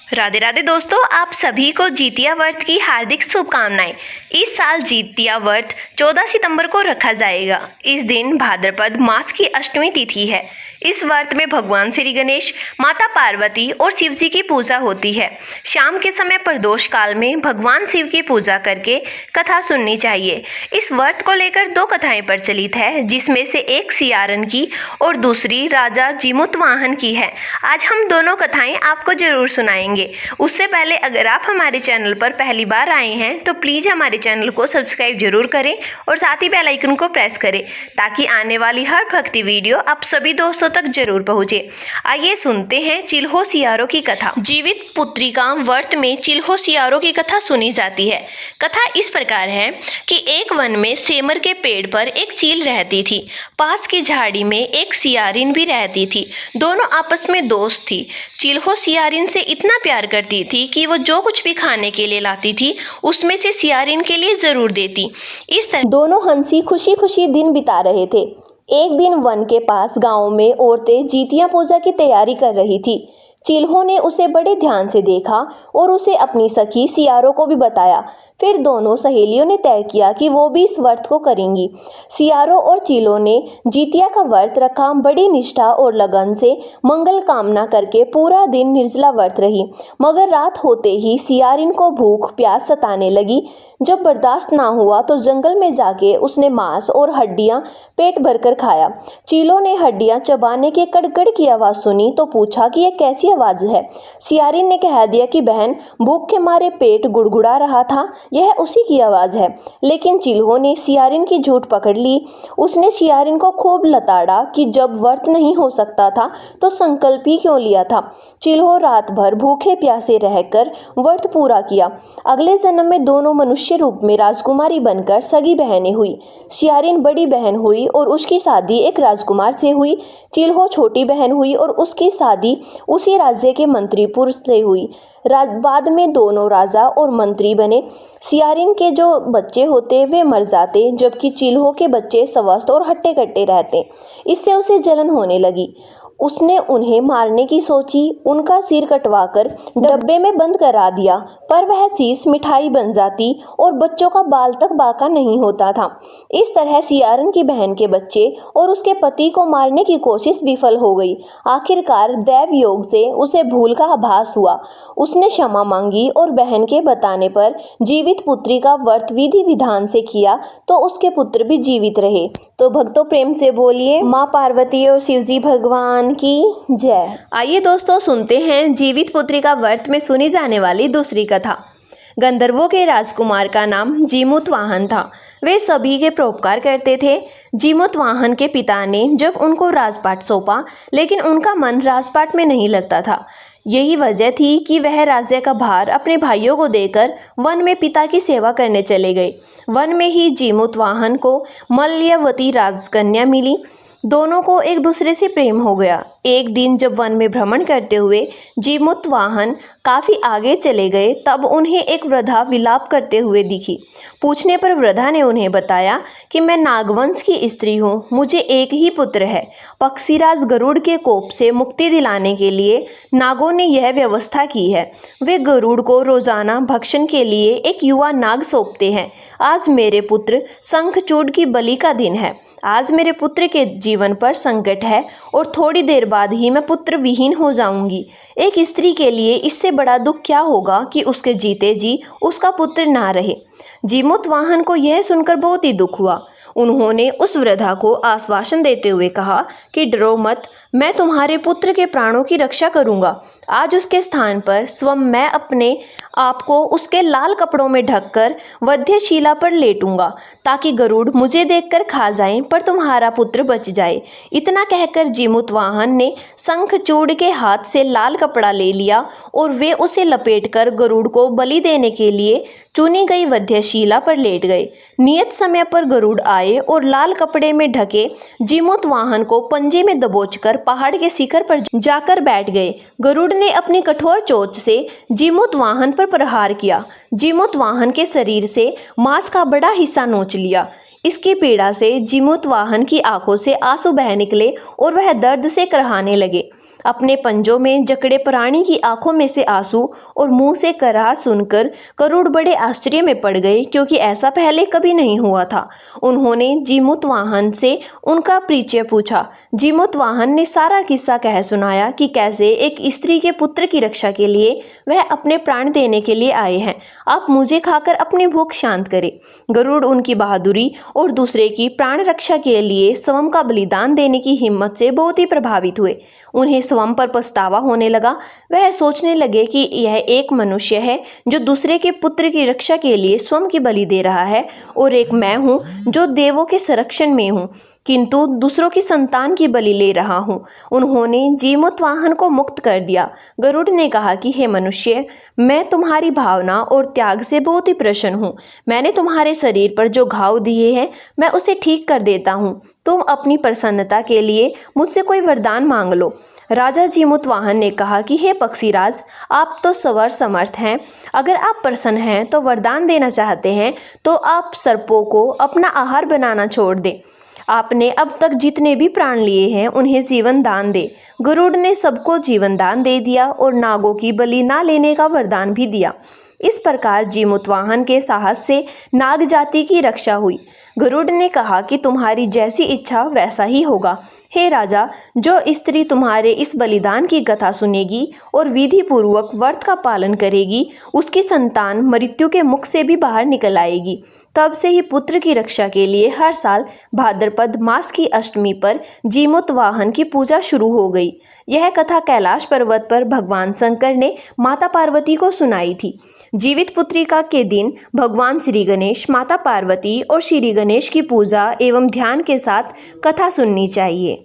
राधे राधे दोस्तों, आप सभी को जितिया व्रत की हार्दिक शुभकामनाएं। इस साल जितिया व्रत 14 सितंबर को रखा जाएगा। इस दिन भाद्रपद मास की अष्टमी तिथि है। इस व्रत में भगवान श्री गणेश, माता पार्वती और शिव जी की पूजा होती है। शाम के समय प्रदोष काल में भगवान शिव की पूजा करके कथा सुननी चाहिए। इस व्रत को लेकर दो कथाएं प्रचलित है, जिसमें से एक सियारन की और दूसरी राजा जीमूतवाहन की है। आज हम दोनों कथाएं आपको जरूर सुनाएंगे। उससे पहले अगर आप हमारे चैनल पर पहली बार आए हैं तो प्लीज हमारे चैनल को सब्सक्राइब जरूर करें और साथ ही बेल आइकन को प्रेस करें, ताकि आने वाली हर भक्ति वीडियो आप सभी दोस्तों तक जरूर पहुंचे। आइए सुनते हैं चिल्हो सियारों की कथा। जीवित पुत्रिका व्रत में चिल्हो सियारों की कथा सुनी जाती है। कथा इस प्रकार है कि एक वन में सेमर के पेड़ पर एक चील रहती थी। पास की झाड़ी में एक सियारिन भी रहती थी। दोनों आपस में दोस्त थी। चिल्हो सियारिन से इतना प्यार करती थी कि वो जो कुछ भी खाने के लिए लाती थी उसमें से सियारिन के लिए जरूर देती। इस तरह दोनों हंसी खुशी खुशी दिन बिता रहे थे। एक दिन वन के पास गांव में औरतें जितिया पूजा की तैयारी कर रही थी। चिल्हो ने उसे बड़े ध्यान से देखा और उसे अपनी सखी सियारों को भी बताया। फिर दोनों सहेलियों ने तय किया कि वो भी इस व्रत को करेंगी। सियारों और चिल्हो ने जितिया का व्रत रखा। बड़ी निष्ठा और लगन से मंगल कामना करके पूरा दिन निर्जला व्रत रही। मगर रात होते ही सियारिन को भूख प्यास सताने लगी। जब बर्दाश्त ना हुआ तो जंगल में जाके उसने मांस और हड्डियां पेट भरकर खाया। चिल्हो ने हड्डियां चबाने के कड़कड़ की आवाज सुनी तो पूछा कि यह कैसी आवाज है। सियारिन ने कह दिया कि बहन, भूख के मारे पेट गुड़गुड़ा रहा था, यह उसी की आवाज है। लेकिन चिल्हो ने सियारिन की झूठ पकड़ ली। उसने सियारिन को खूब लताड़ा कि जब व्रत नहीं हो सकता था तो संकल्प ही क्यों लिया था। चिल्हो रात भर भूखे प्यासे रहकर व्रत पूरा किया। अगले जन्म में दोनों मनुष्य रूप में राजकुमारी बनकर सगी बहनें हुई। सियारिन बड़ी बहन हुई और उसकी शादी एक राजकुमार से हुई। चिल्हो छोटी बहन हुई और उसकी शादी उसी राज्य के मंत्री पुरुष से हुई। बाद में दोनों राजा और मंत्री बने। सियारिन के जो बच्चे होते वे मर जाते, जबकि चिल्हो के बच्चे स्वस्थ और हट्टे कट्टे रहते। इससे उसे जलन होने लगी। उसने उन्हें मारने की सोची। उनका सिर कटवाकर डब्बे में बंद करा दिया, पर वह शीश मिठाई बन जाती और बच्चों का बाल तक बाका नहीं होता था। इस तरह सियारन की बहन के बच्चे और उसके पति को मारने की कोशिश विफल हो गई। आखिरकार दैव योग से उसे भूल का आभास हुआ। उसने क्षमा मांगी और बहन के बताने पर जीवित पुत्री का व्रत विधि विधान से किया तो उसके पुत्र भी जीवित रहे। तो भक्तों, प्रेम से बोलिए माँ पार्वती और शिवजी भगवान की जय। आइए दोस्तों, सुनते हैं जीवित पुत्री का व्रत में सुनी जाने वाली दूसरी कथा। गंधर्वों के राजकुमार का नाम जीमूतवाहन था। वे सभी के परोपकार करते थे। जीमूतवाहन के पिता ने जब उनको राजपाट सौंपा, लेकिन उनका मन राजपाट में नहीं लगता था। यही वजह थी कि वह राज्य का भार अपने भाइयों को देकर वन में पिता की सेवा करने चले गए। वन में ही जीमूतवाहन को मल्यवती राजकन्या मिली। दोनों को एक दूसरे से प्रेम हो गया। एक दिन जब वन में भ्रमण करते हुए जीमूतवाहन काफ़ी आगे चले गए, तब उन्हें एक वृद्धा विलाप करते हुए दिखी। पूछने पर वृद्धा ने उन्हें बताया कि मैं नागवंश की स्त्री हूँ, मुझे एक ही पुत्र है। पक्षीराज गरुड़ के कोप से मुक्ति दिलाने के लिए नागों ने यह व्यवस्था की है। वे गरुड़ को रोजाना भक्षण के लिए एक युवा नाग सौंपते हैं। आज मेरे पुत्र शंखचूड़ की बलि का दिन है। आज मेरे पुत्र के जीवन पर संकट है और थोड़ी देर बाद ही मैं पुत्र विहीन हो जाऊंगी। एक स्त्री के लिए इससे बड़ा दुख क्या होगा कि उसके जीते जी उसका पुत्र ना रहे। जीमूतवाहन को यह सुनकर बहुत ही दुख हुआ। उन्होंने उस वृद्धा को आश्वासन देते हुए कहा कि डरो मत, मैं तुम्हारे पुत्र के प्राणों की रक्षा करूंगा। आज उसके स्थान पर स्वयं मैं अपने आप को उसके लाल कपड़ों में ढककर वध्यशिला पर लेटूंगा, ताकि गरुड़ मुझे देखकर खा जाए पर तुम्हारा पुत्र बच जाए। इतना कहकर जीमूतवाहन ने शंखचूड़ के हाथ से लाल कपड़ा ले लिया और वे उसे लपेटकर गरुड़ को बलि देने के लिए चुनी गई वध्यशिला पर लेट गए। नियत समय पर गरुड़ आए और लाल कपड़े में ढके जीमूतवाहन को पंजे में दबोचकर पहाड़ के शिखर पर जाकर बैठ गए। गरुड़ ने अपनी कठोर चोंच से जीमूतवाहन पर प्रहार किया। जीमूतवाहन के शरीर से मांस का बड़ा हिस्सा नोच लिया। इसकी पीड़ा से जीमूतवाहन की आंखों से आंसू बह निकले और वह दर्द से कराहने लगे। अपने पंजों में जकड़े प्राणी की आंखों में से आंसू और मुंह से कराह सुनकर गरुड़ बड़े आश्चर्य में पड़ गए, क्योंकि ऐसा पहले कभी नहीं हुआ था। उन्होंने जीमूतवाहन से उनका परिचय पूछा। जीमूतवाहन ने सारा किस्सा कह सुनाया कि कैसे एक स्त्री के पुत्र की रक्षा के लिए वह अपने प्राण देने के लिए आए हैं। आप मुझे खाकर अपनी भूख शांत करें। गरुड़ उनकी बहादुरी और दूसरे की प्राण रक्षा के लिए स्वयं का बलिदान देने की हिम्मत से बहुत ही प्रभावित हुए। उन्हें स्वयं पर पछतावा होने लगा। वह सोचने लगे कि यह एक मनुष्य है जो दूसरे के पुत्र की रक्षा के लिए स्वयं की बलि दे रहा है, और एक मैं हूँ जो देवों के संरक्षण में हूँ किंतु दूसरों की संतान की बलि ले रहा हूँ। उन्होंने जीमूतवाहन को मुक्त कर दिया। गरुड़ ने कहा कि हे मनुष्य, मैं तुम्हारी भावना और त्याग से बहुत ही प्रसन्न हूँ। मैंने तुम्हारे शरीर पर जो घाव दिए हैं मैं उसे ठीक कर देता हूँ। तुम अपनी प्रसन्नता के लिए मुझसे कोई वरदान मांग लो। राजा जीमूतवाहन ने कहा कि हे पक्षीराज, आप तो सवर समर्थ हैं। अगर आप प्रसन्न हैं तो वरदान देना चाहते हैं तो आप सर्पों को अपना आहार बनाना छोड़ दें। आपने अब तक जितने भी प्राण लिए हैं उन्हें जीवन दान दे। गरुड़ ने सबको जीवन दान दे दिया और नागों की बलि ना लेने का वरदान भी दिया। इस प्रकार जीमूतवाहन के साहस से नाग जाति की रक्षा हुई। गरुड़ ने कहा कि तुम्हारी जैसी इच्छा वैसा ही होगा। हे राजा, जो स्त्री तुम्हारे इस बलिदान की कथा सुनेगी और विधि पूर्वक व्रत का पालन करेगी, उसकी संतान मृत्यु के मुख से भी बाहर निकल आएगी। तब से ही पुत्र की रक्षा के लिए हर साल भाद्रपद मास की अष्टमी पर जीमूतवाहन की पूजा शुरू हो गई। यह कथा कैलाश पर्वत पर भगवान शंकर ने माता पार्वती को सुनाई थी। जीवित पुत्रिका के दिन भगवान श्री गणेश, माता पार्वती और श्री गणेश की पूजा एवं ध्यान के साथ कथा सुननी चाहिए।